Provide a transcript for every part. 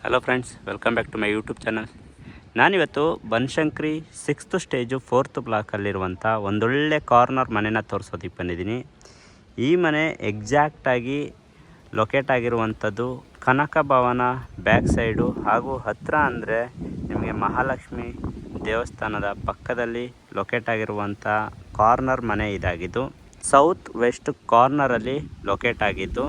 Hello friends, welcome back to my YouTube channel. ನಾನಿವತ್ತು Banashankari 6th stage 4th ಬ್ಲಾಕಲ್ಲಿರುವಂಥ ಒಂದೊಳ್ಳೆ corner ಮನೆನ ತೋರಿಸೋದಕ್ಕೆ ಬಂದಿದ್ದೀನಿ. ಈ ಮನೆ ಎಕ್ಸಾಕ್ಟಾಗಿ ಲೊಕೇಟ್ ಆಗಿರುವಂಥದ್ದು ಕನಕ ಭವನ ಬ್ಯಾಕ್ ಸೈಡು ಹಾಗೂ ಹತ್ತಿರ ಅಂದರೆ ನಿಮಗೆ ಮಹಾಲಕ್ಷ್ಮಿ ದೇವಸ್ಥಾನದ ಪಕ್ಕದಲ್ಲಿ ಲೊಕೇಟ್ ಆಗಿರುವಂಥ ಕಾರ್ನರ್ ಮನೆ ಇದಾಗಿದ್ದು. ಸೌತ್ ವೆಸ್ಟ್ ಕಾರ್ನರಲ್ಲಿ ಲೊಕೇಟ್ ಆಗಿದ್ದು,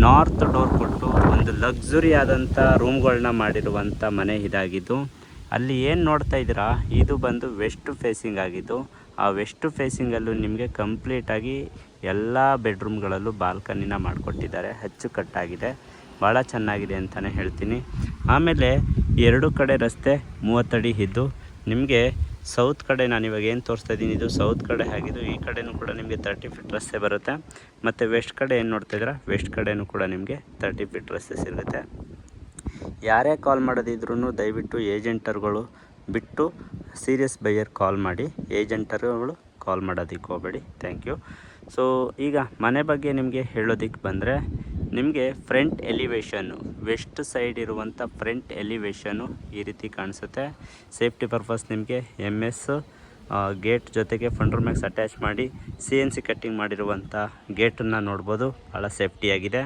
ನಾರ್ತ್ ಡೋರ್ ಕೊಟ್ಟು ಒಂದು ಲಕ್ಸುರಿ ಆದಂಥ ರೂಮ್ಗಳನ್ನ ಮಾಡಿರುವಂಥ ಮನೆ ಇದಾಗಿದ್ದು. ಅಲ್ಲಿ ಏನು ನೋಡ್ತಾ ಇದ್ದೀರಾ, ಇದು ಬಂದು ವೆಸ್ಟ್ ಫೇಸಿಂಗ್ ಆಗಿದ್ದು. ಆ ವೆಸ್ಟ್ ಫೇಸಿಂಗಲ್ಲೂ ನಿಮಗೆ ಕಂಪ್ಲೀಟಾಗಿ ಎಲ್ಲ ಬೆಡ್ರೂಮ್ಗಳಲ್ಲೂ ಬಾಲ್ಕನಿನ ಮಾಡಿಕೊಟ್ಟಿದ್ದಾರೆ. ಅಚ್ಚುಕಟ್ಟಾಗಿದೆ, ಭಾಳ ಚೆನ್ನಾಗಿದೆ ಅಂತಲೇ ಹೇಳ್ತೀನಿ. ಆಮೇಲೆ ಎರಡು ಕಡೆ ರಸ್ತೆ 30 ಅಡಿ ಇದ್ದು ನಿಮಗೆ ಸೌತ್ ಕಡೆ ನಾನು ಇವಾಗ ಏನು ತೋರಿಸ್ತಾ ಇದ್ದೀನಿ ಇದು ಸೌತ್ ಕಡೆ ಆಗಿದ್ದು. ಈ ಕಡೆಯೂ ಕೂಡ ನಿಮಗೆ 30 ಫೀಟ್ ರಸ್ತೆ ಬರುತ್ತೆ. ಮತ್ತು ವೆಸ್ಟ್ ಕಡೆ ಏನು ನೋಡ್ತಾ ಇದ್ದೀರಾ, ವೆಸ್ಟ್ ಕಡೆಯೂ ಕೂಡ ನಿಮಗೆ 30 ಫೀಟ್ ರಸ್ತೆ ಸಿಗುತ್ತೆ. ಯಾರೇ ಕಾಲ್ ಮಾಡೋದಿದ್ರೂ ದಯವಿಟ್ಟು ಏಜೆಂಟರ್ಗಳು ಬಿಟ್ಟು ಸೀರಿಯಸ್ ಬೈಯರ್ ಕಾಲ್ ಮಾಡಿ, ಏಜೆಂಟರ್ಗಳು ಕಾಲ್ ಮಾಡೋದಕ್ಕೆ ಹೋಗಬೇಡಿ. Thank you. ಸೊ ಈಗ ಮನೆ ಬಗ್ಗೆ ನಿಮಗೆ ಹೇಳೋದಕ್ಕೆ ಬಂದರೆ, ನಿಮಗೆ ಫ್ರಂಟ್ ಎಲಿವೇಶನ್ನು ವೆಸ್ಟ್ ಸೈಡ್ ಇರುವಂಥ ಫ್ರಂಟ್ ಎಲಿವೇಶನ್ನು ಈ ರೀತಿ ಕಾಣಿಸುತ್ತೆ. ಸೇಫ್ಟಿ ಪರ್ಪಸ್ ನಿಮಗೆ MS ಗೇಟ್ ಜೊತೆಗೆ ಫಂಡರ್ ಮ್ಯಾಕ್ಸ್ ಅಟ್ಯಾಚ್ ಮಾಡಿ CNC ಕಟ್ಟಿಂಗ್ ಮಾಡಿರುವಂಥ ಗೇಟನ್ನು ನೋಡ್ಬೋದು, ಭಾಳ ಸೇಫ್ಟಿಯಾಗಿದೆ.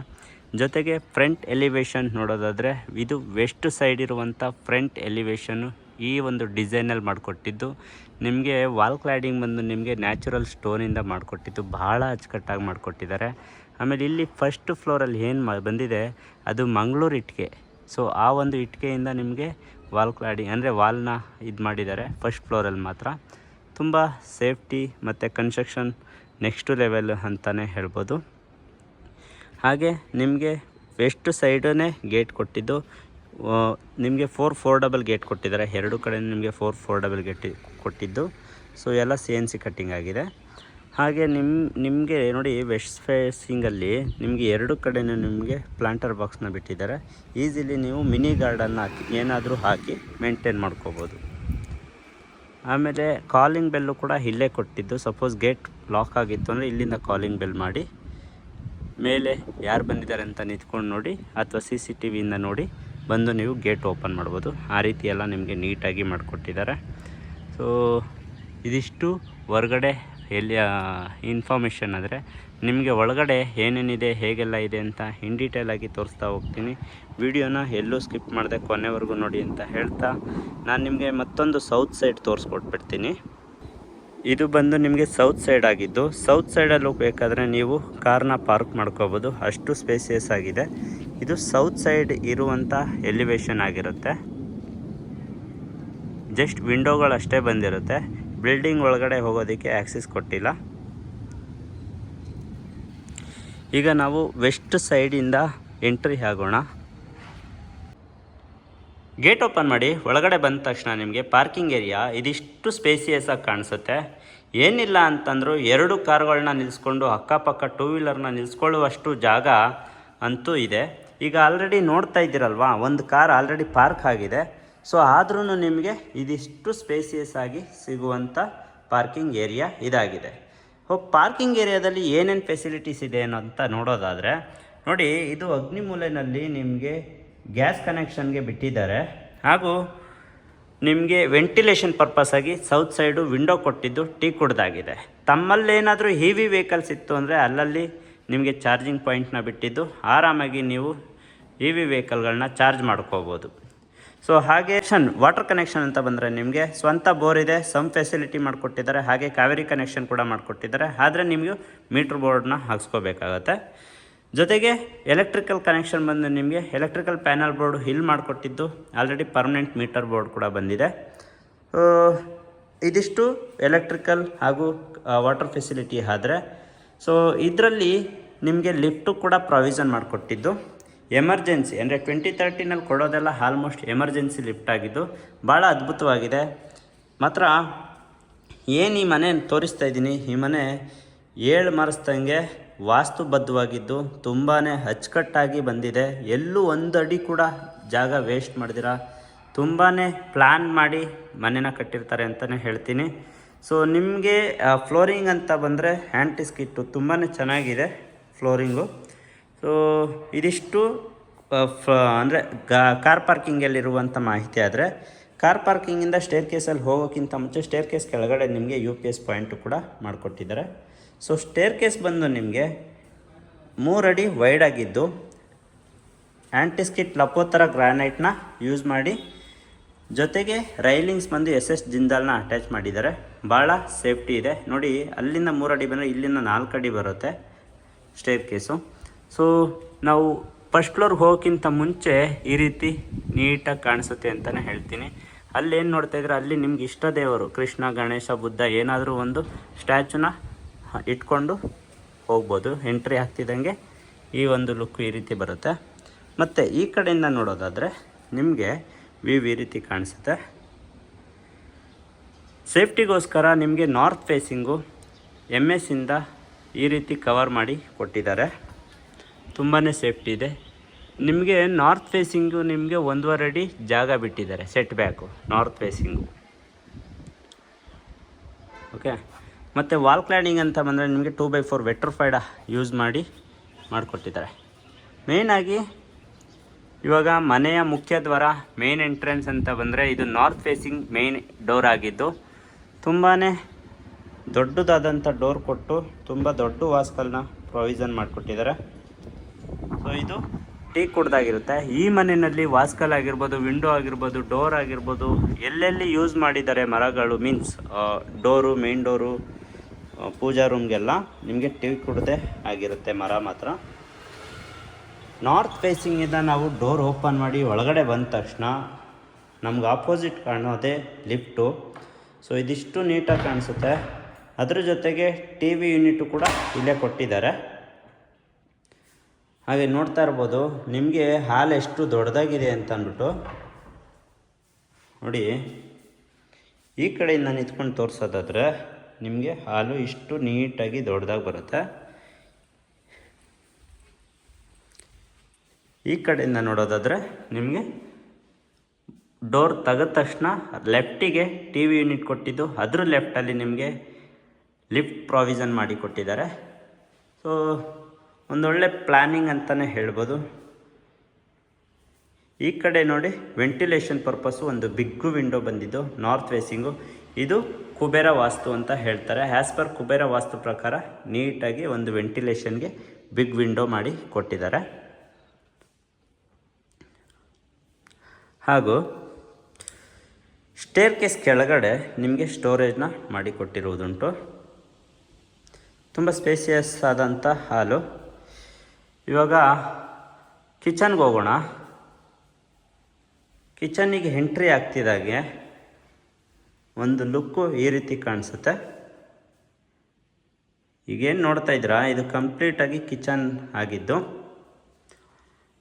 ಜೊತೆಗೆ ಫ್ರಂಟ್ ಎಲಿವೇಶನ್ ನೋಡೋದಾದರೆ ಇದು ವೆಸ್ಟ್ ಸೈಡ್ ಇರುವಂಥ ಫ್ರಂಟ್ ಎಲಿವೇಶನ್ನು ಈ ಒಂದು ಡಿಸೈನಲ್ಲಿ ಮಾಡಿಕೊಟ್ಟಿದ್ದು. ನಿಮಗೆ ವಾಲ್ ಕ್ಲಾಡಿಂಗ್ ಬಂದು ನಿಮಗೆ ನ್ಯಾಚುರಲ್ ಸ್ಟೋನಿಂದ ಮಾಡಿಕೊಟ್ಟಿದ್ದು, ಭಾಳ ಅಚ್ಚುಕಟ್ಟಾಗಿ ಮಾಡಿಕೊಟ್ಟಿದ್ದಾರೆ. ಆಮೇಲೆ ಇಲ್ಲಿ ಫಸ್ಟ್ ಫ್ಲೋರಲ್ಲಿ ಏನು ಬಂದಿದೆ ಅದು ಮಂಗಳೂರು ಇಟ್ಟಿಗೆ. ಸೊ ಆ ಒಂದು ಇಟ್ಟಿಗೆಯಿಂದ ನಿಮಗೆ ವಾಲ್ ಕ್ಲಾಡಿಂಗ್ ಅಂದರೆ ವಾಲ್ನ ಇದು ಮಾಡಿದ್ದಾರೆ ಫಸ್ಟ್ ಫ್ಲೋರಲ್ಲಿ ಮಾತ್ರ. ತುಂಬ ಸೇಫ್ಟಿ ಮತ್ತು ಕನ್ಸ್ಟ್ರಕ್ಷನ್ ನೆಕ್ಸ್ಟ್ ಲೆವೆಲ್ ಅಂತಲೇ ಹೇಳ್ಬೋದು. ಹಾಗೆ ನಿಮಗೆ ವೆಸ್ಟ್ ಸೈಡೇ ಗೇಟ್ ಕೊಟ್ಟಿದ್ದು, ನಿಮಗೆ 4 ಡಬಲ್ ಗೇಟ್ ಕೊಟ್ಟಿದ್ದಾರೆ. ಎರಡು ಕಡೆ ನಿಮಗೆ 4 ಡಬಲ್ ಗೇಟ್ ಕೊಟ್ಟಿದ್ದು. ಸೊ ಎಲ್ಲ CNC ಕಟ್ಟಿಂಗ್ ಆಗಿದೆ. ಹಾಗೆ ನಿಮಗೆ ನೋಡಿ ವೆಸ್ಟ್ ಫೇಸಿಂಗಲ್ಲಿ ನಿಮಗೆ ಎರಡು ಕಡೆಯೂ ನಿಮಗೆ ಪ್ಲಾಂಟರ್ ಬಾಕ್ಸ್ನ ಬಿಟ್ಟಿದ್ದಾರೆ. ಈಸಿಲಿ ನೀವು ಮಿನಿ ಗಾರ್ಡನ್ನ ಹಾಕಿ ಏನಾದರೂ ಹಾಕಿ ಮೇಂಟೈನ್ ಮಾಡ್ಕೋಬೋದು. ಆಮೇಲೆ ಕಾಲಿಂಗ್ ಬೆಲ್ಲು ಕೂಡ ಇಲ್ಲೇ ಕೊಟ್ಟಿದ್ದು. ಸಪೋಸ್ ಗೇಟ್ ಲಾಕ್ ಆಗಿತ್ತು ಅಂದರೆ ಇಲ್ಲಿಂದ ಕಾಲಿಂಗ್ ಬೆಲ್ ಮಾಡಿ ಮೇಲೆ ಯಾರು ಬಂದಿದ್ದಾರೆ ಅಂತ ನಿಂತ್ಕೊಂಡು ನೋಡಿ, ಅಥವಾ CCTVಯಿಂದ ನೋಡಿ ಬಂದು ನೀವು ಗೇಟ್ ಓಪನ್ ಮಾಡ್ಬೋದು. ಆ ರೀತಿ ಎಲ್ಲ ನಿಮಗೆ ನೀಟಾಗಿ ಮಾಡಿಕೊಟ್ಟಿದ್ದಾರೆ. ಸೊ ಇದಿಷ್ಟು ಹೊರಗಡೆ ಎಲ್ಲಿ ಇನ್ಫಾರ್ಮೇಷನ್. ಆದರೆ ನಿಮಗೆ ಒಳಗಡೆ ಏನೇನಿದೆ ಹೇಗೆಲ್ಲ ಇದೆ ಅಂತ ಇನ್ ಡೀಟೇಲಾಗಿ ತೋರಿಸ್ತಾ ಹೋಗ್ತೀನಿ. ವಿಡಿಯೋನ ಎಲ್ಲೂ ಸ್ಕಿಪ್ ಮಾಡದೆ ಕೊನೆವರೆಗೂ ನೋಡಿ ಅಂತ ಹೇಳ್ತಾ, ನಾನು ನಿಮಗೆ ಮತ್ತೊಂದು ಸೌತ್ ಸೈಡ್ ತೋರಿಸ್ಕೊಟ್ಬಿಡ್ತೀನಿ. ಇದು ಬಂದು ನಿಮಗೆ ಸೌತ್ ಸೈಡ್ ಆಗಿದ್ದು, ಸೌತ್ ಸೈಡಲ್ಲಿ ಹೋಗಬೇಕಾದ್ರೆ ನೀವು ಕಾರ್ನ ಪಾರ್ಕ್ ಮಾಡ್ಕೋಬೋದು, ಅಷ್ಟು ಸ್ಪೇಸಿಯಸ್ ಆಗಿದೆ. ಇದು ಸೌತ್ ಸೈಡ್ ಇರುವಂಥ ಎಲಿವೇಶನ್ ಆಗಿರುತ್ತೆ. ಜಸ್ಟ್ ವಿಂಡೋಗಳಷ್ಟೇ ಬಂದಿರುತ್ತೆ. ಬಿಲ್ಡಿಂಗ್ ಒಳಗಡೆ ಹೋಗೋದಕ್ಕೆ ಆಕ್ಸೆಸ್ ಕೊಟ್ಟಿಲ್ಲ. ಈಗ ನಾವು ವೆಸ್ಟ್ ಸೈಡಿಂದ ಎಂಟ್ರಿ ಆಗೋಣ. ಗೇಟ್ ಓಪನ್ ಮಾಡಿ ಒಳಗಡೆ ಬಂದ ತಕ್ಷಣ ನಿಮಗೆ ಪಾರ್ಕಿಂಗ್ ಏರಿಯಾ ಇದಿಷ್ಟು ಸ್ಪೇಸಿಯಸ್ ಆಗಿ ಕಾಣಿಸುತ್ತೆ. ಏನಿಲ್ಲ ಅಂತಂದರೂ 2 ಕಾರ್ಗಳನ್ನ ನಿಲ್ಲಿಸ್ಕೊಂಡು ಅಕ್ಕಪಕ್ಕ 2 ವೀಲರ್ನ ನಿಲ್ಲಿಸ್ಕೊಳ್ಳುವಷ್ಟು ಜಾಗ ಅಂತೂ ಇದೆ. ಈಗ ಆಲ್ರೆಡಿ ನೋಡ್ತಾ ಇದ್ದೀರಲ್ವಾ, ಒಂದು ಕಾರ್ ಆಲ್ರೆಡಿ ಪಾರ್ಕ್ ಆಗಿದೆ. ಸೊ ಆದ್ರೂ ನಿಮಗೆ ಇದಿಷ್ಟು ಸ್ಪೇಸಿಯಸ್ ಆಗಿ ಸಿಗುವಂಥ ಪಾರ್ಕಿಂಗ್ ಏರಿಯಾ ಇದಾಗಿದೆ. ಪಾರ್ಕಿಂಗ್ ಏರಿಯಾದಲ್ಲಿ ಏನೇನು ಫೆಸಿಲಿಟೀಸ್ ಇದೆ ಅಂತ ನೋಡೋದಾದರೆ ನೋಡಿ, ಇದು ಅಗ್ನಿಮೂಲೆಯಲ್ಲಿ ನಿಮಗೆ ಗ್ಯಾಸ್ ಕನೆಕ್ಷನ್ಗೆ ಬಿಟ್ಟಿದ್ದಾರೆ. ಹಾಗೂ ನಿಮಗೆ ವೆಂಟಿಲೇಷನ್ ಪರ್ಪಸ್ ಆಗಿ ಸೌತ್ ಸೈಡು ವಿಂಡೋ ಕೊಟ್ಟಿದ್ದು ಟೀ ಕುಡ್ದಾಗಿದೆ. ತಮ್ಮಲ್ಲೇನಾದರೂ ಹೆವಿ ವೆಹಿಕಲ್ಸ್ ಇತ್ತು ಅಂದರೆ ಅಲ್ಲಲ್ಲಿ ನಿಮಗೆ ಚಾರ್ಜಿಂಗ್ ಪಾಯಿಂಟ್ನ ಬಿಟ್ಟಿದ್ದು ಆರಾಮಾಗಿ ನೀವು ಹೆವಿ ವೆಹಿಕಲ್ಗಳನ್ನ ಚಾರ್ಜ್ ಮಾಡ್ಕೋಬೋದು. ಸೊ ಹಾಗೆ ವಾಟರ್ ಕನೆಕ್ಷನ್ ಅಂತ ಬಂದರೆ ನಿಮಗೆ ಸ್ವಂತ ಬೋರ್ ಇದೆ, ಸಮ್ ಫೆಸಿಲಿಟಿ ಮಾಡಿಕೊಟ್ಟಿದ್ದಾರೆ. ಹಾಗೆ ಕಾವೇರಿ ಕನೆಕ್ಷನ್ ಕೂಡ ಮಾಡಿಕೊಟ್ಟಿದ್ದಾರೆ. ಆದರೆ ನಿಮಗೆ ಮೀಟ್ರ್ ಬೋರ್ಡ್ನ ಹಾಕ್ಸ್ಕೋಬೇಕಾಗತ್ತೆ. ಜೊತೆಗೆ ಎಲೆಕ್ಟ್ರಿಕಲ್ ಕನೆಕ್ಷನ್ ಬಂದು ನಿಮಗೆ ಎಲೆಕ್ಟ್ರಿಕಲ್ ಪ್ಯಾನಲ್ ಬೋರ್ಡ್ ಇಲ್ಲಿ ಮಾಡಿಕೊಟ್ಟಿದ್ದು, ಆಲ್ರೆಡಿ ಪರ್ಮನೆಂಟ್ ಮೀಟರ್ ಬೋರ್ಡ್ ಕೂಡ ಬಂದಿದೆ. ಇದಿಷ್ಟು ಎಲೆಕ್ಟ್ರಿಕಲ್ ಹಾಗೂ ವಾಟರ್ ಫೆಸಿಲಿಟಿ ಆದರೆ. ಸೊ ಇದರಲ್ಲಿ ನಿಮಗೆ ಲಿಫ್ಟು ಕೂಡ ಪ್ರಾವಿಷನ್ ಮಾಡಿಕೊಟ್ಟಿದ್ದು. ಎಮರ್ಜೆನ್ಸಿ ಅಂದರೆ 2013ನಲ್ಲಿ ಕೊಡೋದೆಲ್ಲ ಆಲ್ಮೋಸ್ಟ್ ಎಮರ್ಜೆನ್ಸಿ ಲಿಫ್ಟ್ ಆಗಿದ್ದು, ಭಾಳ ಅದ್ಭುತವಾಗಿದೆ ಮಾತ್ರ. ಏನು ಈ ಮನೆ ತೋರಿಸ್ತಾ ಇದ್ದೀನಿ, ಈ ಮನೆ 7 ಮರಸ್ತಂಗೆ ವಾಸ್ತುಬದ್ಧವಾಗಿದ್ದು ತುಂಬಾ ಅಚ್ಚುಕಟ್ಟಾಗಿ ಬಂದಿದೆ. ಎಲ್ಲೂ 1 ಅಡಿ ಕೂಡ ಜಾಗ ವೇಸ್ಟ್ ಮಾಡ್ದಿರ ತುಂಬಾ ಪ್ಲ್ಯಾನ್ ಮಾಡಿ ಮನೆನ ಕಟ್ಟಿರ್ತಾರೆ ಅಂತಲೇ ಹೇಳ್ತೀನಿ. ಸೊ ನಿಮಗೆ ಫ್ಲೋರಿಂಗ್ ಅಂತ ಬಂದರೆ ಆ್ಯಂಟಿಸ್ಕಿಟ್ಟು ತುಂಬಾ ಚೆನ್ನಾಗಿದೆ ಫ್ಲೋರಿಂಗು. ಸೊ ಇದಿಷ್ಟು ಅಂದರೆ ಕಾರ್ ಪಾರ್ಕಿಂಗಲ್ಲಿರುವಂಥ ಮಾಹಿತಿ ಆದರೆ, ಕಾರ್ ಪಾರ್ಕಿಂಗಿಂದ ಸ್ಟೇರ್ ಕೇಸಲ್ಲಿ ಹೋಗೋಕ್ಕಿಂತ ಮುಂಚೆ ಸ್ಟೇರ್ ಕೇಸ್ ಕೆಳಗಡೆ ನಿಮಗೆ UPS ಪಾಯಿಂಟು ಕೂಡ ಮಾಡಿಕೊಟ್ಟಿದ್ದಾರೆ. ಸೊ ಸ್ಟೇರ್ ಕೇಸ್ ಬಂದು ನಿಮಗೆ 3 ಅಡಿ ವೈಡ್ ಆಗಿದ್ದು ಆ್ಯಂಟಿಸ್ಕಿಟ್ ಲಪೋತ್ತರ ಗ್ರಾನೈಟ್ನ ಯೂಸ್ ಮಾಡಿ, ಜೊತೆಗೆ ರೈಲಿಂಗ್ಸ್ ಬಂದು SS ಜಿಂದಾಲ್ನ ಅಟ್ಯಾಚ್ ಮಾಡಿದ್ದಾರೆ. ಭಾಳ ಸೇಫ್ಟಿ ಇದೆ ನೋಡಿ. ಅಲ್ಲಿಂದ 3 ಅಡಿ ಬಂದರೆ ಇಲ್ಲಿಂದ 4 ಅಡಿ ಬರುತ್ತೆ ಸ್ಟೇರ್ ಕೇಸು. ಸೊ ನಾವು ಫಸ್ಟ್ ಫ್ಲೋರ್ಗೆ ಹೋಗೋಕ್ಕಿಂತ ಮುಂಚೆ ಈ ರೀತಿ ನೀಟಾಗಿ ಕಾಣಿಸುತ್ತೆ ಅಂತಲೇ ಹೇಳ್ತೀನಿ. ಅಲ್ಲೇನು ನೋಡ್ತಾಯಿದ್ರೆ ಅಲ್ಲಿ ನಿಮ್ಗೆ ಇಷ್ಟ ದೇವರು ಕೃಷ್ಣ, ಗಣೇಶ, ಬುದ್ಧ ಏನಾದರೂ ಒಂದು ಸ್ಟ್ಯಾಚುನ ಇಟ್ಕೊಂಡು ಹೋಗ್ಬೋದು. ಎಂಟ್ರಿ ಆಗ್ತಿದ್ದಂಗೆ ಈ ಒಂದು ಲುಕ್ ಈ ರೀತಿ ಬರುತ್ತೆ. ಮತ್ತು ಈ ಕಡೆಯಿಂದ ನೋಡೋದಾದರೆ ನಿಮಗೆ ಈ ರೀತಿ ಕಾಣಿಸುತ್ತೆ. ಸೇಫ್ಟಿಗೋಸ್ಕರ ನಿಮಗೆ ನಾರ್ತ್ ಫೇಸಿಂಗು MS ಇಂದ ಈ ರೀತಿ ಕವರ್ ಮಾಡಿ ಕೊಟ್ಟಿದ್ದಾರೆ. ತುಂಬಾ ಸೇಫ್ಟಿ ಇದೆ. ನಿಮಗೆ ನಾರ್ತ್ ಫೇಸಿಂಗು ನಿಮಗೆ 1.5 ಅಡಿ ಜಾಗ ಬಿಟ್ಟಿದ್ದಾರೆ set back north facing. Okay. ಮತ್ತು ವಾಲ್ ಕ್ಲಾಡಿಂಗ್ ಅಂತ ಬಂದರೆ ನಿಮಗೆ 2x4 ವೆಟ್ರಿಫೈಡ್ ಯೂಸ್ ಮಾಡಿಕೊಟ್ಟಿದ್ದಾರೆ. ಮೇಯ್ನಾಗಿ ಇವಾಗ ಮನೆಯ ಮುಖ್ಯ ದ್ವಾರ ಮೇನ್ ಎಂಟ್ರೆನ್ಸ್ ಅಂತ ಬಂದರೆ ಇದು ನಾರ್ತ್ ಫೇಸಿಂಗ್ ಮೇನ್ ಡೋರ್ ಆಗಿದ್ದು, ತುಂಬಾ ದೊಡ್ಡದಾದಂಥ ಡೋರ್ ಕೊಟ್ಟು ತುಂಬ ದೊಡ್ಡ ವಾಸ್ಕಲ್ನ ಪ್ರೊವಿಷನ್ ಮಾಡಿಕೊಟ್ಟಿದ್ದಾರೆ. ಸೊ ಇದು ಟೀ ಕುಡ್ದಾಗಿರುತ್ತೆ. ಈ ಮನೆಯಲ್ಲಿ ವಾಸ್ಕಲ್ ಆಗಿರ್ಬೋದು, ವಿಂಡೋ ಆಗಿರ್ಬೋದು, ಡೋರ್ ಆಗಿರ್ಬೋದು, ಎಲ್ಲೆಲ್ಲಿ ಯೂಸ್ ಮಾಡಿದ್ದಾರೆ ಮರಗಳು, ಮೀನ್ಸ್ ಡೋರು, ಮೇನ್ ಡೋರು, ಪೂಜಾ ರೂಮ್ಗೆಲ್ಲ ನಿಮಗೆ ಟೀ ಕುಡ್ದೇ ಆಗಿರುತ್ತೆ ಮರ ಮಾತ್ರ. ನಾರ್ತ್ ಫೇಸಿಂಗಿಂದ ನಾವು ಡೋರ್ ಓಪನ್ ಮಾಡಿ ಒಳಗಡೆ ಬಂದ ತಕ್ಷಣ ನಮ್ಗೆ ಆಪೋಸಿಟ್ ಕಾಣೋದೇ ಲಿಫ್ಟು. ಸೊ ಇದಿಷ್ಟು ನೀಟಾಗಿ ಕಾಣಿಸುತ್ತೆ. ಅದ್ರ ಜೊತೆಗೆ TV ಯೂನಿಟು ಕೂಡ ಇಲ್ಲೇ ಕೊಟ್ಟಿದ್ದಾರೆ. ಹಾಗೆ ನೋಡ್ತಾ ಇರ್ಬೋದು ನಿಮಗೆ ಹಾಲ್ ಎಷ್ಟು ದೊಡ್ಡದಾಗಿದೆ ಅಂತ ಅಂದ್ಬಿಟ್ಟು. ನೋಡಿ, ಈ ಕಡೆಯಿಂದ ನಿಂತ್ಕೊಂಡು ತೋರಿಸೋದಾದರೆ ನಿಮಗೆ ಹಾಲು ಇಷ್ಟು ನೀಟಾಗಿ ದೊಡ್ಡದಾಗಿ ಬರುತ್ತೆ. ಈ ಕಡೆಯಿಂದ ನೋಡೋದಾದರೆ ನಿಮಗೆ ಡೋರ್ ತೆಗೆದ ತಕ್ಷಣ ಲೆಫ್ಟಿಗೆ TV ಯೂನಿಟ್ ಕೊಟ್ಟಿದ್ದು, ಅದ್ರ ಲೆಫ್ಟಲ್ಲಿ ನಿಮಗೆ ಲಿಫ್ಟ್ ಪ್ರಾವಿಷನ್ ಮಾಡಿ ಕೊಟ್ಟಿದ್ದಾರೆ. ಸೊ ಒಂದೊಳ್ಳೆ ಪ್ಲ್ಯಾನಿಂಗ್ ಅಂತಲೇ ಹೇಳ್ಬೋದು. ಈ ಕಡೆ ನೋಡಿ ವೆಂಟಿಲೇಷನ್ ಪರ್ಪಸ್ಸು ಒಂದು ಬಿಗ್ಗು ವಿಂಡೋ ಬಂದಿದ್ದು ನಾರ್ತ್ ಫೇಸಿಂಗು. ಇದು ಕುಬೇರ ವಾಸ್ತು ಅಂತ ಹೇಳ್ತಾರೆ. ಆ್ಯಸ್ ಪರ್ ಕುಬೇರ ವಾಸ್ತು ಪ್ರಕಾರ ನೀಟಾಗಿ ಒಂದು ವೆಂಟಿಲೇಷನ್ಗೆ ಬಿಗ್ ವಿಂಡೋ ಮಾಡಿ ಕೊಟ್ಟಿದ್ದಾರೆ. ಹಾಗೂ ಸ್ಟೇರ್ ಕೇಸ್ ಕೆಳಗಡೆ ನಿಮಗೆ ಸ್ಟೋರೇಜ್ನ ಮಾಡಿ ಕೊಟ್ಟಿರುವುದುಂಟು. ತುಂಬ ಸ್ಪೇಸಿಯಸ್ ಆದಂಥ ಹಾಲು. ಇವಾಗ ಕಿಚನ್ಗೆ ಹೋಗೋಣ. ಕಿಚನ್ನಿಗೆ ಎಂಟ್ರಿ ಆಗ್ತಿದ್ದಾಗೆ ಒಂದು ಲುಕ್ಕು ಈ ರೀತಿ ಕಾಣಿಸುತ್ತೆ. ಈಗೇನು ನೋಡ್ತಾ ಇದ್ದೀರಾ, ಇದು ಕಂಪ್ಲೀಟಾಗಿ ಕಿಚನ್ ಆಗಿದ್ದು.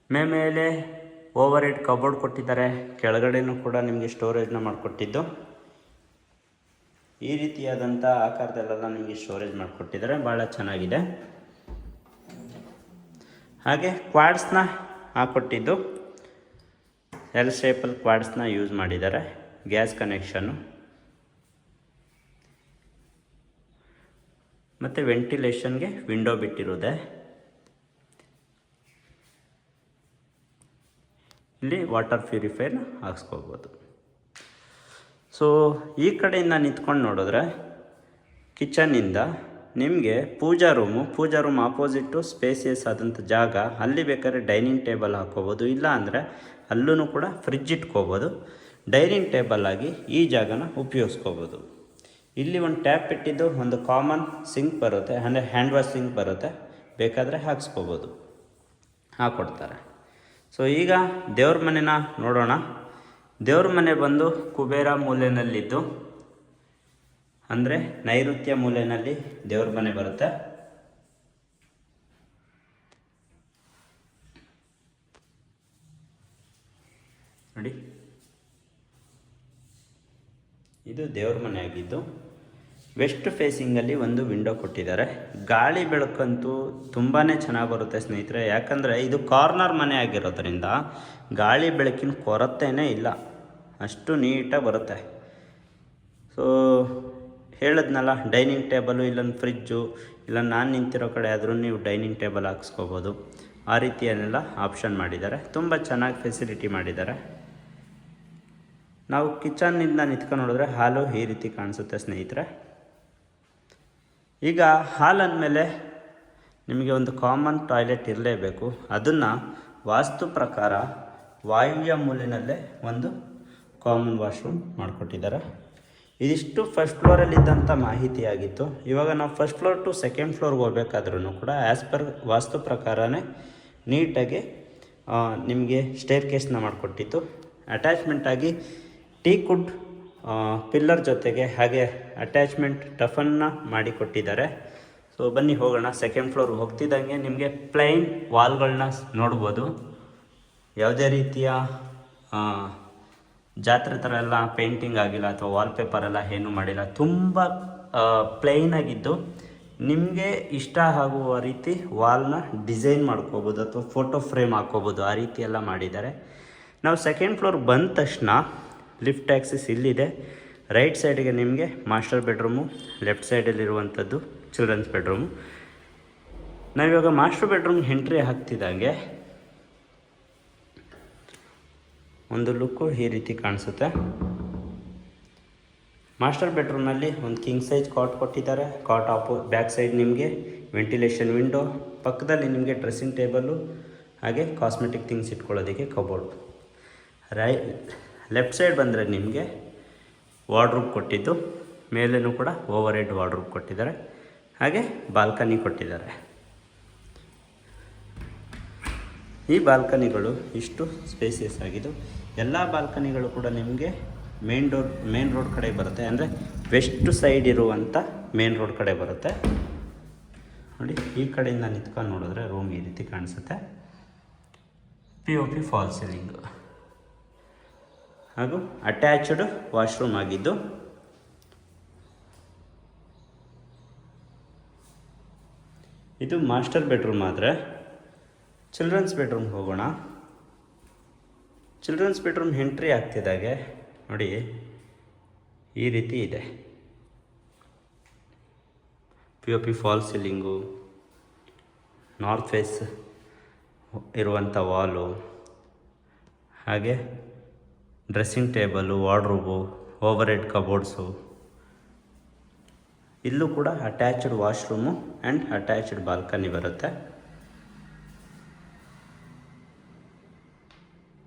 ಮೇಲೆ ಓವರ್ ಹೆಡ್ ಕಬೋರ್ಡ್ ಕೊಟ್ಟಿದ್ದಾರೆ. ಕೆಳಗಡೆನೂ ಕೂಡ ನಿಮಗೆ ಸ್ಟೋರೇಜ್ನ ಮಾಡಿಕೊಟ್ಟಿದ್ದು. ಈ ರೀತಿಯಾದಂಥ ಆಕಾರದಲ್ಲೆಲ್ಲ ನಿಮಗೆ ಸ್ಟೋರೇಜ್ ಮಾಡಿಕೊಟ್ಟಿದ್ದಾರೆ. ಭಾಳ ಚೆನ್ನಾಗಿದೆ. ಹಾಗೆ ಕ್ವಾಡ್ಸ್ನ ಹಾಕ್ಕೊಟ್ಟಿದ್ದು L ಶೇಪಲ್ಲಿ ಕ್ವಾಡ್ಸ್ನ ಯೂಸ್ ಮಾಡಿದ್ದಾರೆ. ಗ್ಯಾಸ್ ಕನೆಕ್ಷನ್ನು ಮತ್ತು ವೆಂಟಿಲೇಷನ್ಗೆ ವಿಂಡೋ ಬಿಟ್ಟಿರೋದೆ. ಇಲ್ಲಿ ವಾಟರ್ ಪ್ಯೂರಿಫೈರ್ನ ಹಾಕ್ಸ್ಕೋಬೋದು. ಸೊ ಈ ಕಡೆಯಿಂದ ನಿಂತ್ಕೊಂಡು ನೋಡಿದ್ರೆ ಕಿಚನ್ನಿಂದ ನಿಮಗೆ ಪೂಜಾ ರೂಮ್ ಆಪೋಸಿಟ್ಟು ಸ್ಪೇಸಿಯಸ್ ಆದಂಥ ಜಾಗ. ಅಲ್ಲಿ ಬೇಕಾದ್ರೆ ಡೈನಿಂಗ್ ಟೇಬಲ್ ಹಾಕ್ಕೋಬೋದು, ಇಲ್ಲ ಅಂದರೆ ಅಲ್ಲೂ ಕೂಡ ಫ್ರಿಜ್ ಇಟ್ಕೋಬೋದು. ಡೈನಿಂಗ್ ಟೇಬಲ್ ಆಗಿ ಈ ಜಾಗನ ಉಪಯೋಗಿಸ್ಕೋಬೋದು. ಇಲ್ಲಿ ಒಂದು ಟ್ಯಾಪ್ ಇಟ್ಟಿದ್ದು ಒಂದು ಕಾಮನ್ ಸಿಂಕ್ ಬರುತ್ತೆ, ಅಂದರೆ ಹ್ಯಾಂಡ್ ವಾಶ್ ಸಿಂಕ್ ಬರುತ್ತೆ. ಬೇಕಾದರೆ ಹಾಕ್ಸ್ಕೋಬೋದು, ಹಾಕ್ಕೊಡ್ತಾರೆ. ಸೊ ಈಗ ದೇವ್ರ ಮನೆನ ನೋಡೋಣ. ದೇವ್ರ ಮನೆ ಬಂದು ಕುಬೇರ ಮೂಲೆಯಲ್ಲಿದ್ದು, ಅಂದರೆ ನೈಋತ್ಯ ಮೂಲೆಯಲ್ಲಿ ದೇವ್ರ ಮನೆ ಬರುತ್ತೆ. ನೋಡಿ, ಇದು ದೇವ್ರ ಮನೆ ಆಗಿದ್ದು ವೆಸ್ಟ್ ಫೇಸಿಂಗಲ್ಲಿ ಒಂದು ವಿಂಡೋ ಕೊಟ್ಟಿದ್ದಾರೆ. ಗಾಳಿ ಬೆಳಕಂತೂ ತುಂಬಾ ಚೆನ್ನಾಗಿ ಬರುತ್ತೆ ಸ್ನೇಹಿತರೆ. ಯಾಕಂದರೆ ಇದು ಕಾರ್ನರ್ ಮನೆ ಆಗಿರೋದ್ರಿಂದ ಗಾಳಿ ಬೆಳಕಿನ ಕೊರತೆಯೇ ಇಲ್ಲ, ಅಷ್ಟು ನೀಟಾಗಿ ಬರುತ್ತೆ. ಸೊ ಹೇಳಿದ್ನಲ್ಲ, ಡೈನಿಂಗ್ ಟೇಬಲು, ಇಲ್ಲೊಂದು ಫ್ರಿಜ್ಜು, ಇಲ್ಲ ನಾನು ನಿಂತಿರೋ ಕಡೆ ಆದರೂ ನೀವು ಡೈನಿಂಗ್ ಟೇಬಲ್ ಹಾಕ್ಸ್ಕೋಬೋದು. ಆ ರೀತಿಯನ್ನೆಲ್ಲ ಆಪ್ಷನ್ ಮಾಡಿದ್ದಾರೆ. ತುಂಬ ಚೆನ್ನಾಗಿ ಫೆಸಿಲಿಟಿ ಮಾಡಿದ್ದಾರೆ. ನಾವು ಕಿಚನ್ನಿಂದ ನಿಂತ್ಕೊಂಡು ನೋಡಿದ್ರೆ ಹಾಲು ಈ ರೀತಿ ಕಾಣಿಸುತ್ತೆ ಸ್ನೇಹಿತರೆ. ಈಗ ಹಾಲ್ ಅಂದಮೇಲೆ ನಿಮಗೆ ಒಂದು ಕಾಮನ್ ಟಾಯ್ಲೆಟ್ ಇರಲೇಬೇಕು. ಅದನ್ನು ವಾಸ್ತು ಪ್ರಕಾರ ವಾಯುವ್ಯ ಮೂಲೆಯಲ್ಲೇ ಒಂದು ಕಾಮನ್ ವಾಶ್ರೂಮ್ ಮಾಡಿಕೊಟ್ಟಿದ್ದಾರೆ. ಇದಿಷ್ಟು ಫಸ್ಟ್ ಫ್ಲೋರಲ್ಲಿದ್ದಂಥ ಮಾಹಿತಿಯಾಗಿತ್ತು. ಇವಾಗ ನಾವು ಫಸ್ಟ್ ಫ್ಲೋರ್ ಟು ಸೆಕೆಂಡ್ ಫ್ಲೋರ್ಗೆ ಹೋಗ್ಬೇಕಾದ್ರೂ ಕೂಡ ಆ್ಯಸ್ ಪರ್ ವಾಸ್ತು ಪ್ರಕಾರನೇ ನೀಟಾಗಿ ನಿಮಗೆ ಸ್ಟೇರ್ ಕೇಸ್ನ ಮಾಡಿಕೊಟ್ಟಿತ್ತು. ಅಟ್ಯಾಚ್ಮೆಂಟಾಗಿ ಟೀಕುಡ್ ಪಿಲ್ಲರ್ ಜೊತೆಗೆ ಹಾಗೆ ಅಟ್ಯಾಚ್ಮೆಂಟ್ ಟಫನ್ನ ಮಾಡಿಕೊಟ್ಟಿದ್ದಾರೆ. ಸೊ ಬನ್ನಿ ಹೋಗೋಣ. ಸೆಕೆಂಡ್ ಫ್ಲೋರ್ ಹೋಗ್ತಿದ್ದಂಗೆ ನಿಮಗೆ ಪ್ಲೈನ್ ವಾಲ್ಗಳನ್ನ ನೋಡ್ಬೋದು. ಯಾವುದೇ ರೀತಿಯ ಜಾತ್ರೆ ಥರ ಎಲ್ಲ ಪೇಂಟಿಂಗ್ ಆಗಿಲ್ಲ ಅಥವಾ ವಾಲ್ಪೇಪರೆಲ್ಲ ಏನೂ ಮಾಡಿಲ್ಲ. ತುಂಬ ಪ್ಲೈನಾಗಿದ್ದು ನಿಮಗೆ ಇಷ್ಟ ಆಗುವ ರೀತಿ ವಾಲ್ನ ಡಿಸೈನ್ ಮಾಡ್ಕೋಬೋದು ಅಥವಾ ಫೋಟೋ ಫ್ರೇಮ್ ಹಾಕ್ಕೋಬೋದು. ಆ ರೀತಿ ಎಲ್ಲ ಮಾಡಿದ್ದಾರೆ. ನಾವು ಸೆಕೆಂಡ್ ಫ್ಲೋರ್ ಬಂದ ತಕ್ಷಣ ಲಿಫ್ಟ್ ಆ್ಯಕ್ಸಿಸ್ ಇಲ್ಲಿದೆ. ರೈಟ್ ಸೈಡಿಗೆ ನಿಮಗೆ ಮಾಸ್ಟರ್ ಬೆಡ್ರೂಮು, ಲೆಫ್ಟ್ ಸೈಡಲ್ಲಿರುವಂಥದ್ದು ಚಿಲ್ಡ್ರನ್ಸ್ ಬೆಡ್ರೂಮು. ನಾವಿವಾಗ ಮಾಸ್ಟರ್ ಬೆಡ್ರೂಮ್ ಎಂಟ್ರಿ ಆಗ್ತಿದ್ದಂಗೆ ಒಂದು ಲುಕ್ಕು ಈ ರೀತಿ ಕಾಣಿಸುತ್ತೆ. ಮಾಸ್ಟರ್ ಬೆಡ್ರೂಮ್ನಲ್ಲಿ ಒಂದು ಕಿಂಗ್ ಸೈಜ್ ಕಾಟ್ ಕೊಟ್ಟಿದ್ದಾರೆ. ಕಾಟ್ ಬ್ಯಾಕ್ ಸೈಡ್ ನಿಮಗೆ ವೆಂಟಿಲೇಷನ್ ವಿಂಡೋ, ಪಕ್ಕದಲ್ಲಿ ನಿಮಗೆ ಡ್ರೆಸ್ಸಿಂಗ್ ಟೇಬಲ್ಲು ಹಾಗೆ ಕಾಸ್ಮೆಟಿಕ್ ಥಿಂಗ್ಸ್ ಇಟ್ಕೊಳ್ಳೋದಕ್ಕೆ ಕಬೋರ್ಡು. ಲೆಫ್ಟ್ ಸೈಡ್ ಬಂದರೆ ನಿಮಗೆ ವಾರ್ಡ್ರೂಬ್ ಕೊಟ್ಟಿದ್ದು, ಮೇಲೇನೂ ಕೂಡ ಓವರ್ ಹೆಡ್ ವಾರ್ಡ್ರೂಬ್ ಕೊಟ್ಟಿದ್ದಾರೆ. ಹಾಗೆ ಬಾಲ್ಕನಿ ಕೊಟ್ಟಿದ್ದಾರೆ. ಈ ಬಾಲ್ಕನಿಗಳು ಇಷ್ಟು ಸ್ಪೇಸಿಯಸ್ ಆಗಿದ್ದು, ಎಲ್ಲ ಬಾಲ್ಕನಿಗಳು ಕೂಡ ನಿಮಗೆ ಮೇನ್ ರೋಡ್ ಕಡೆ ಬರುತ್ತೆ. ಅಂದರೆ ವೆಸ್ಟ್ ಸೈಡ್ ಇರುವಂಥ ಮೇನ್ ರೋಡ್ ಕಡೆ ಬರುತ್ತೆ. ನೋಡಿ, ಈ ಕಡೆಯಿಂದ ನಿಂತ್ಕೊಂಡು ನೋಡಿದ್ರೆ ರೂಮ್ ಈ ರೀತಿ ಕಾಣಿಸುತ್ತೆ. POP ಫಾಲ್ ಸೀಲಿಂಗ್ ಹಾಗೂ ಅಟ್ಯಾಚ್ಡ್ ವಾಶ್ರೂಮ್ ಆಗಿದ್ದು, ಇದು ಮಾಸ್ಟರ್ ಬೆಡ್ರೂಮ್. ಆದರೆ ಚಿಲ್ಡ್ರನ್ಸ್ ಬೆಡ್ರೂಮ್ಗೆ ಹೋಗೋಣ. ಚಿಲ್ಡ್ರನ್ಸ್ ಬೆಡ್ರೂಮ್ ಎಂಟ್ರಿ ಆಗ್ತಿದ್ದಾಗೆ ನೋಡಿ ಈ ರೀತಿ ಇದೆ. POP fall ceiling, north face ಇರುವಂಥ ವಾಲು, ಹಾಗೆ dressing table, wardrobe, overhead cupboards. ಇಲ್ಲೂ ಕೂಡ attached washroom and attached balcony ಬರುತ್ತೆ.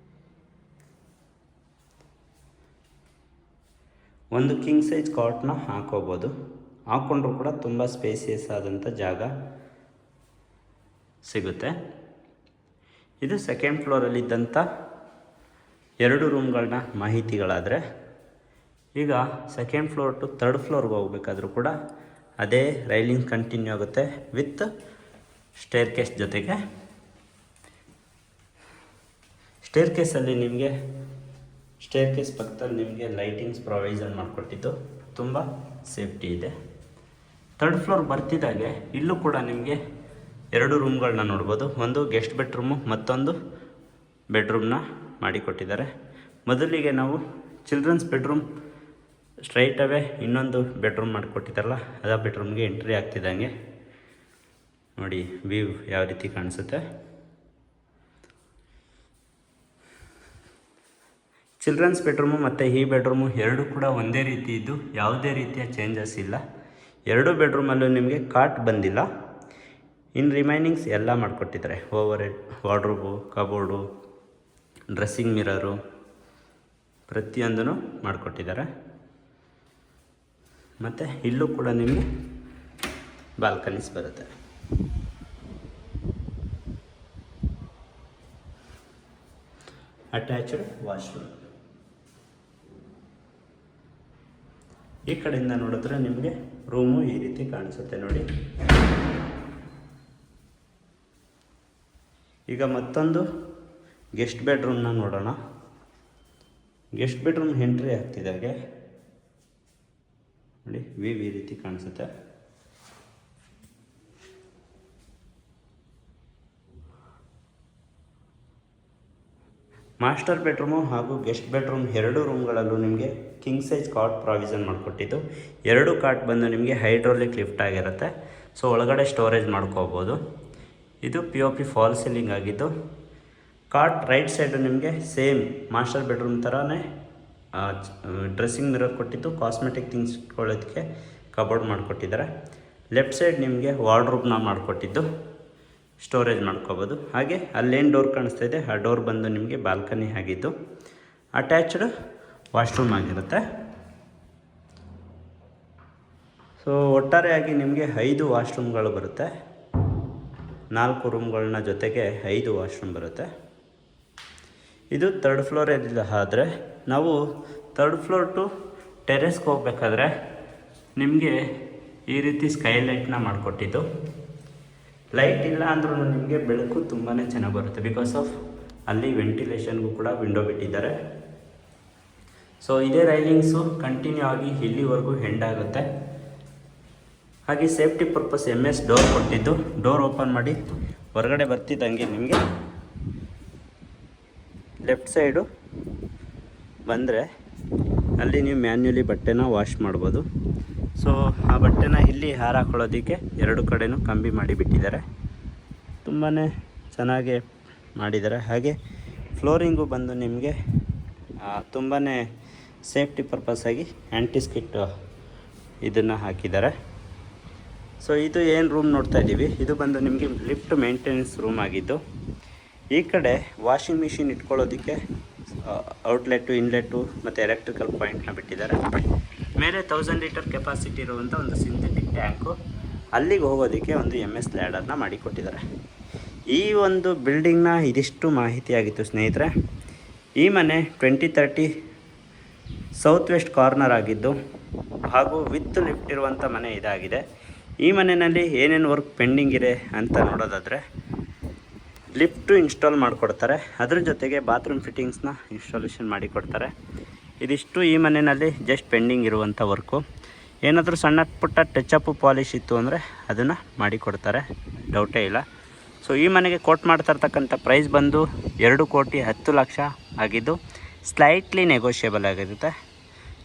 ಒಂದು ಕಿಂಗ್ ಸೈಜ್ ಕಾಟ್ನ ಹಾಕೋಬೋದು. ಹಾಕ್ಕೊಂಡ್ರೂ ಕೂಡ ತುಂಬ ಸ್ಪೇಸಿಯಸ್ ಆದಂಥ ಜಾಗ ಸಿಗುತ್ತೆ. ಇದು ಸೆಕೆಂಡ್ ಫ್ಲೋರಲ್ಲಿದ್ದಂಥ 2 ರೂಮ್ಗಳನ್ನ ಮಾಹಿತಿಗಳಾದರೆ, ಈಗ ಸೆಕೆಂಡ್ ಫ್ಲೋರ್ ಟು ಥರ್ಡ್ ಫ್ಲೋರ್ಗೆ ಹೋಗಬೇಕಾದ್ರೂ ಕೂಡ ಅದೇ ರೈಲಿಂಗ್ ಕಂಟಿನ್ಯೂ ಆಗುತ್ತೆ ವಿತ್ ಸ್ಟೇರ್ ಕೇಸ್ ಜೊತೆಗೆ. ಸ್ಟೇರ್ ಕೇಸಲ್ಲಿ ನಿಮಗೆ ಸ್ಟೇರ್ ಕೇಸ್ ಪಕ್ಕದಲ್ಲಿ ನಿಮಗೆ ಲೈಟಿಂಗ್ಸ್ ಪ್ರೊವೈಸನ್ ಮಾಡಿಕೊಟ್ಟಿದ್ದು ತುಂಬ ಸೇಫ್ಟಿ ಇದೆ. ಥರ್ಡ್ ಫ್ಲೋರ್ ಬರ್ತಿದ್ದಾಗೆ ಇಲ್ಲೂ ಕೂಡ ನಿಮಗೆ 2 ರೂಮ್ಗಳನ್ನ ನೋಡ್ಬೋದು. ಒಂದು ಗೆಸ್ಟ್ ಬೆಡ್ರೂಮು, ಮತ್ತೊಂದು ಬೆಡ್ರೂಮ್ನ ಮಾಡಿಕೊಟ್ಟಿದ್ದಾರೆ. ಮೊದಲಿಗೆ ನಾವು ಚಿಲ್ಡ್ರನ್ಸ್ ಬೆಡ್ರೂಮ್ ಸ್ಟ್ರೈಟ್ ಅವೇ ಇನ್ನೊಂದು ಬೆಡ್ರೂಮ್ ಮಾಡಿಕೊಟ್ಟಿದ್ದಾರಲ್ಲ, ಅದ ಬೆಡ್ರೂಮ್ಗೆ ಎಂಟ್ರಿ ಆಗ್ತಿದ್ದಂಗೆ ನೋಡಿ ವ್ಯೂ ಯಾವ ರೀತಿ ಕಾಣಿಸುತ್ತೆ. ಚಿಲ್ಡ್ರನ್ಸ್ ಬೆಡ್ರೂಮು ಮತ್ತು ಈ ಬೆಡ್ರೂಮು ಎರಡೂ ಕೂಡ ಒಂದೇ ರೀತಿ ಇದ್ದು ಯಾವುದೇ ರೀತಿಯ ಚೇಂಜಸ್ ಇಲ್ಲ. 2 ಬೆಡ್ರೂಮಲ್ಲೂ ನಿಮಗೆ ಕಾಟ್ ಬಂದಿಲ್ಲ. ಇನ್ ರಿಮೈನಿಂಗ್ಸ್ ಎಲ್ಲ ಮಾಡಿಕೊಟ್ಟಿದ್ದಾರೆ. Over head wardrobe, cupboard, dressing mirror ಪ್ರತಿಯೊಂದೂ ಮಾಡಿಕೊಟ್ಟಿದ್ದಾರೆ. ಮತ್ತು ಇಲ್ಲೂ ಕೂಡ ನಿಮಗೆ ಬಾಲ್ಕನೀಸ್ ಬರುತ್ತೆ. Attached washroom. ಈ ಕಡೆಯಿಂದ ನೋಡಿದ್ರೆ ನಿಮಗೆ ರೂಮು ಈ ರೀತಿ ಕಾಣಿಸುತ್ತೆ ನೋಡಿ. ಈಗ ಮತ್ತೊಂದು ಗೆಸ್ಟ್ ಬೆಡ್ರೂಮ್ನ ನೋಡೋಣ. ಗೆಸ್ಟ್ ಬೆಡ್ರೂಮ್ ಎಂಟ್ರಿ ಆಗ್ತಿದ್ದಾಗೆ ನೋಡಿ ವ್ಯೂ ಈ ರೀತಿ ಕಾಣಿಸುತ್ತೆ. ಮಾಸ್ಟರ್ ಬೆಡ್ರೂಮು ಹಾಗೂ ಗೆಸ್ಟ್ ಬೆಡ್ರೂಮ್ 2 ರೂಮ್ಗಳಲ್ಲೂ ನಿಮಗೆ ಕಿಂಗ್ ಸೈಜ್ ಕಾಟ್ ಪ್ರಾವಿಷನ್ ಮಾಡಿಕೊಟ್ಟಿದ್ದು. 2 ಕಾಟ್ ಬಂದು ನಿಮಗೆ ಹೈಡ್ರೋಲಿಕ್ ಲಿಫ್ಟ್ ಆಗಿರುತ್ತೆ. ಸೊ ಒಳಗಡೆ ಸ್ಟೋರೇಜ್ ಮಾಡ್ಕೋಬೋದು. ಇದು POP ಫಾಲ್ ಸೀಲಿಂಗ್ ಆಗಿದ್ದು. ಕಾಟ್ ರೈಟ್ ಸೈಡು ನಿಮಗೆ ಸೇಮ್ ಮಾಸ್ಟರ್ ಬೆಡ್ರೂಮ್ ಥರನೇ ಡ್ರೆಸ್ಸಿಂಗ್ ಮಿರರ್ ಕೊಟ್ಟಿದ್ದು, ಕಾಸ್ಮೆಟಿಕ್ ಥಿಂಗ್ಸ್ ಇಟ್ಕೊಳ್ಳೋದಕ್ಕೆ ಕಬೋರ್ಡ್ ಮಾಡಿಕೊಟ್ಟಿದ್ದಾರೆ. ಲೆಫ್ಟ್ ಸೈಡ್ ನಿಮಗೆ ವಾರ್ಡ್ರೋಬ್ನ ಮಾಡಿಕೊಟ್ಟಿದ್ದು, ಸ್ಟೋರೇಜ್ ಮಾಡ್ಕೋಬೋದು. ಹಾಗೆ ಅಲ್ಲೇನು ಡೋರ್ ಕಾಣಿಸ್ತಾ ಇದೆ ಆ ಡೋರ್ ಬಂದು ನಿಮಗೆ ಬಾಲ್ಕನಿ ಆಗಿದ್ದು, ಅಟ್ಯಾಚ್ಡ್ ವಾಶ್ರೂಮ್ ಆಗಿರುತ್ತೆ. ಸೊ ಒಟ್ಟಾರೆಯಾಗಿ ನಿಮಗೆ 5 ವಾಶ್ರೂಮ್ಗಳು ಬರುತ್ತೆ. 4 ರೂಮ್ಗಳನ್ನ ಜೊತೆಗೆ 5 ವಾಶ್ರೂಮ್ ಬರುತ್ತೆ. ಇದು 3rd ಫ್ಲೋರಲ್ಲಿ. ಆದರೆ ನಾವು 3rd ಫ್ಲೋರ್ ಟು ಟೆರೆಸ್ಗೆ ಹೋಗ್ಬೇಕಾದ್ರೆ ನಿಮಗೆ ಈ ರೀತಿ ಸ್ಕೈಲೈಟ್ನ ಮಾಡಿಕೊಟ್ಟಿದ್ದು. ಲೈಟ್ ಇಲ್ಲ ಅಂದ್ರೂ ನಿಮಗೆ ಬೆಳಕು ತುಂಬಾ ಚೆನ್ನಾಗಿ ಬರುತ್ತೆ. ಬಿಕಾಸ್ ಆಫ್ ಅಲ್ಲಿ ವೆಂಟಿಲೇಷನ್ಗೂ ಕೂಡ ವಿಂಡೋ ಬಿಟ್ಟಿದ್ದಾರೆ. ಸೊ ಇದೇ ರೈಲಿಂಗ್ಸು ಕಂಟಿನ್ಯೂ ಆಗಿ ಇಲ್ಲಿವರೆಗೂ ಎಂಡ್ ಆಗುತ್ತೆ. ಹಾಗೆ ಸೇಫ್ಟಿ ಪರ್ಪಸ್ MS ಡೋರ್ ಕೊಟ್ಟಿದ್ದು, ಡೋರ್ ಓಪನ್ ಮಾಡಿ ಹೊರಗಡೆ ಬರ್ತಿದ್ದಂಗೆ ನಿಮಗೆ ಲೆಫ್ಟ್ ಸೈಡು ಬಂದರೆ ಅಲ್ಲಿ ನೀವು ಮ್ಯಾನ್ಯುಲಿ ಬಟ್ಟೆನ ವಾಶ್ ಮಾಡ್ಬೋದು. ಸೊ ಆ ಬಟ್ಟೆನ ಇಲ್ಲಿ ಹಾರಾಕೊಳ್ಳೋದಕ್ಕೆ 2 ಕಡೆನೂ ಕಂಬಿ ಮಾಡಿಬಿಟ್ಟಿದ್ದಾರೆ. ತುಂಬಾ ಚೆನ್ನಾಗಿ ಮಾಡಿದ್ದಾರೆ. ಹಾಗೆ ಫ್ಲೋರಿಂಗು ಬಂದು ನಿಮಗೆ ತುಂಬಾ ಸೇಫ್ಟಿ ಪರ್ಪಸ್ಸಾಗಿ ಆ್ಯಂಟಿಸ್ಕಿಟ್ ಇದನ್ನು ಹಾಕಿದ್ದಾರೆ. ಸೊ ಇದು ಏನು ರೂಮ್ ನೋಡ್ತಾ ಇದ್ದೀವಿ, ಇದು ಬಂದು ನಿಮಗೆ ಲಿಫ್ಟ್ ಮೇಂಟೆನೆನ್ಸ್ ರೂಮ್ ಆಗಿದ್ದು, ಈ ಕಡೆ ವಾಷಿಂಗ್ ಮಿಷಿನ್ ಇಟ್ಕೊಳ್ಳೋದಕ್ಕೆ ಔಟ್ಲೆಟ್ಟು, ಇನ್ಲೆಟ್ಟು ಮತ್ತು ಎಲೆಕ್ಟ್ರಿಕಲ್ ಪಾಯಿಂಟ್ನ ಬಿಟ್ಟಿದ್ದಾರೆ. ಮೇಲೆ 1000 ಲೀಟರ್ ಕೆಪಾಸಿಟಿ ಇರುವಂಥ ಒಂದು ಸಿಂಥೆಟಿಕ್ ಟ್ಯಾಂಕು, ಅಲ್ಲಿಗೆ ಹೋಗೋದಕ್ಕೆ ಒಂದು MS ಲ್ಯಾಡರ್ನ ಮಾಡಿಕೊಟ್ಟಿದ್ದಾರೆ. ಈ ಒಂದು ಬಿಲ್ಡಿಂಗ್ನ ಇದಿಷ್ಟು ಮಾಹಿತಿಯಾಗಿತ್ತು ಸ್ನೇಹಿತರೆ. ಈ ಮನೆ 2030 ಸೌತ್ ವೆಸ್ಟ್ ಕಾರ್ನರ್ ಆಗಿದ್ದು ಹಾಗೂ ವಿತ್ ಲಿಫ್ಟ್ ಇರುವಂಥ ಮನೆ ಇದಾಗಿದೆ. ಈ ಮನೆಯಲ್ಲಿ ಏನೇನು ವರ್ಕ್ ಪೆಂಡಿಂಗ್ ಇದೆ ಅಂತ ನೋಡೋದಾದರೆ, ಲಿಫ್ಟು ಇನ್ಸ್ಟಾಲ್ ಮಾಡಿಕೊಡ್ತಾರೆ, ಅದ್ರ ಜೊತೆಗೆ ಬಾತ್ರೂಮ್ ಫಿಟ್ಟಿಂಗ್ಸ್ನ ಇನ್ಸ್ಟಾಲೇಷನ್ ಮಾಡಿಕೊಡ್ತಾರೆ. ಇದಿಷ್ಟು ಈ ಮನೆಯಲ್ಲಿ ಜಸ್ಟ್ ಪೆಂಡಿಂಗ್ ಇರುವಂಥ ವರ್ಕು. ಏನಾದರೂ ಸಣ್ಣ ಪುಟ್ಟ ಟಚಪ್ಪು ಪಾಲಿಶ್ ಇತ್ತು ಅಂದರೆ ಅದನ್ನು ಮಾಡಿಕೊಡ್ತಾರೆ, ಡೌಟೇ ಇಲ್ಲ. ಸೊ ಈ ಮನೆಗೆ ಕೋಟ್ ಮಾಡ್ತಾ ಇರ್ತಕ್ಕಂಥ ಪ್ರೈಸ್ ಬಂದು 2,10,00,000 ಆಗಿದ್ದು ಸ್ಲೈಟ್ಲಿ ನೆಗೋಷಿಯಬಲ್ ಆಗಿರುತ್ತೆ.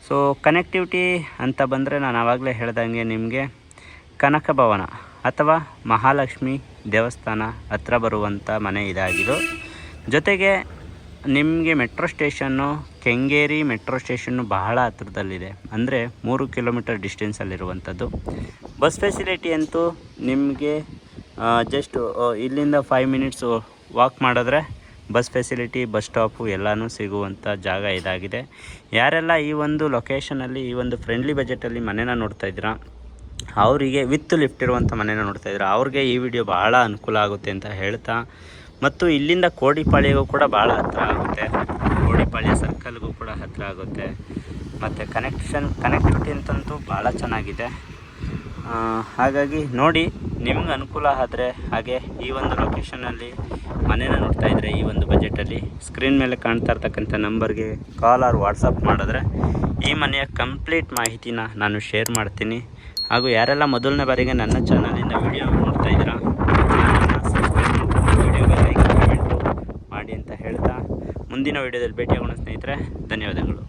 ಸೊ ಕನೆಕ್ಟಿವಿಟಿ ಅಂತ ಬಂದರೆ ನಾನು ಆವಾಗಲೇ ಹೇಳ್ದಂಗೆ ನಿಮಗೆ ಕನಕ ಭವನ ಅಥವಾ ಮಹಾಲಕ್ಷ್ಮಿ ದೇವಸ್ಥಾನ ಹತ್ರ ಬರುವಂಥ ಮನೆ ಇದಾಗಿದ್ದು, ಜೊತೆಗೆ ನಿಮಗೆ metro station Kengeri metro station ಬಹಳ ಹತ್ರದಲ್ಲಿದೆ. ಅಂದರೆ 3 ಕಿಲೋಮೀಟರ್ ಡಿಸ್ಟೆನ್ಸಲ್ಲಿರುವಂಥದ್ದು. ಬಸ್ ಫೆಸಿಲಿಟಿ ಅಂತೂ ನಿಮಗೆ ಜಸ್ಟ್ ಇಲ್ಲಿಂದ 5 ಮಿನಿಟ್ಸು ವಾಕ್ ಮಾಡಿದ್ರೆ ಬಸ್ ಫೆಸಿಲಿಟಿ, ಬಸ್ ಸ್ಟಾಪು ಎಲ್ಲನೂ ಸಿಗುವಂಥ ಜಾಗ ಇದಾಗಿದೆ. ಯಾರೆಲ್ಲ ಈ ಒಂದು ಲೊಕೇಶನಲ್ಲಿ ಈ ಒಂದು ಫ್ರೆಂಡ್ಲಿ ಬಜೆಟಲ್ಲಿ ಮನೆನ ನೋಡ್ತಾ ಇದ್ದೀರಾ, ಅವರಿಗೆ ವಿತ್ ಲಿಫ್ಟ್ ಇರುವಂಥ ಮನೆನ ನೋಡ್ತಾ ಇದ್ದೀರಾ, ಅವ್ರಿಗೆ ಈ ವಿಡಿಯೋ ಭಾಳ ಅನುಕೂಲ ಆಗುತ್ತೆ ಅಂತ ಹೇಳ್ತಾ, ಮತ್ತು ಇಲ್ಲಿಂದ ಕೋಡಿಪಾಳ್ಯಗೂ ಕೂಡ ಭಾಳ ಹತ್ತಿರ ಆಗುತ್ತೆ, ಕೋಡಿಪಾಳ್ಯ ಸರ್ಕಲ್ಗೂ ಕೂಡ ಹತ್ತಿರ ಆಗುತ್ತೆ. ಮತ್ತು ಕನೆಕ್ಟಿವಿಟಿ ಅಂತಂತೂ ಭಾಳ ಚೆನ್ನಾಗಿದೆ. ಹಾಗಾಗಿ ನೋಡಿ, ನಿಮ್ಗೆ ಅನುಕೂಲ ಆದರೆ, ಹಾಗೆ ಈ ಒಂದು ಲೊಕೇಶನಲ್ಲಿ ಮನೇನ ನೋಡ್ತಾ ಇದ್ದರೆ ಈ ಒಂದು ಬಜೆಟಲ್ಲಿ ಸ್ಕ್ರೀನ್ ಮೇಲೆ ಕಾಣ್ತಾ ಇರ್ತಕ್ಕಂಥ ನಂಬರ್ಗೆ ಕಾಲ್ ಆರ್ ವಾಟ್ಸಪ್ ಮಾಡಿದ್ರೆ ಈ ಮನೆಯ ಕಂಪ್ಲೀಟ್ ಮಾಹಿತಿನ ನಾನು ಶೇರ್ ಮಾಡ್ತೀನಿ. ಹಾಗೂ ಯಾರೆಲ್ಲ ಮೊದಲನೇ ಬಾರಿಗೆ ನನ್ನ ಚಾನಲಿಂದ ವಿಡಿಯೋ ನೋಡ್ತಾ ಇದ್ದೀರಾ, ವಿಡಿಯೋಗೆ ಲೈಕ್, ಕಮೆಂಟು ಮಾಡಿ ಅಂತ ಹೇಳ್ತಾ ಮುಂದಿನ ವಿಡಿಯೋದಲ್ಲಿ ಭೇಟಿಯಾಗೋಣ ಸ್ನೇಹಿತರೆ. ಧನ್ಯವಾದಗಳು.